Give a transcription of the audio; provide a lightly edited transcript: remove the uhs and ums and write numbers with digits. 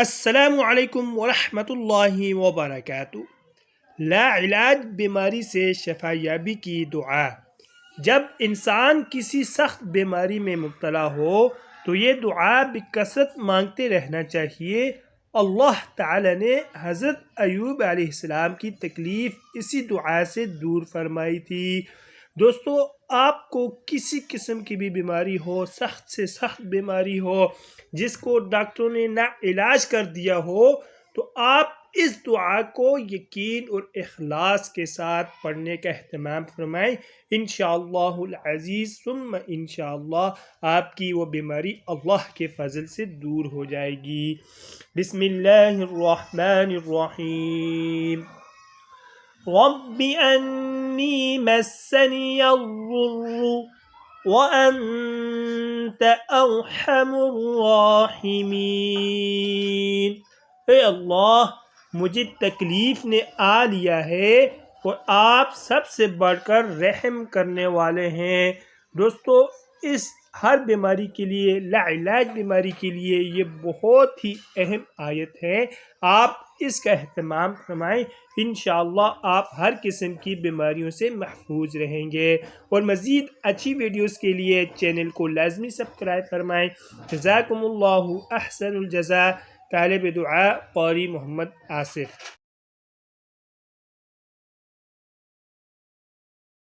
السلام علیکم ورحمۃ اللہ وبرکاتہ۔ لا علاج بیماری سے شفا یابی کی دعا۔ جب انسان کسی سخت بیماری میں مبتلا ہو تو یہ دعا بکثرت مانگتے رہنا چاہیے۔ اللہ تعالی نے حضرت ایوب علیہ السلام کی تکلیف اسی دعا سے دور فرمائی تھی۔ دوستو، آپ کو کسی قسم کی بھی بیماری ہو، سخت سے سخت بیماری ہو، جس کو ڈاکٹروں نے نا علاج کر دیا ہو، تو آپ اس دعا کو یقین اور اخلاص کے ساتھ پڑھنے کا اہتمام فرمائیں۔ انشاءاللہ العزیز ثم انشاءاللہ آپ کی وہ بیماری اللہ کے فضل سے دور ہو جائے گی۔ بسم اللہ الرحمن الرحیم۔ رب انی مسنی الضر وَأَنْتَ أَرْحَمُ الراحمین۔ اے اللہ، مجھے تکلیف نے آ لیا ہے اور آپ سب سے بڑھ کر رحم کرنے والے ہیں۔ دوستو، اس ہر بیماری کے لیے، لا علاج بیماری کے لیے یہ بہت ہی اہم آیت ہے۔ آپ اس کا اہتمام فرمائیں، انشاءاللہ آپ ہر قسم کی بیماریوں سے محفوظ رہیں گے۔ اور مزید اچھی ویڈیوز کے لیے چینل کو لازمی سبسکرائب فرمائیں۔ جزاکم اللہ احسن الجزاء۔ طالب دعا قاری محمد آصف۔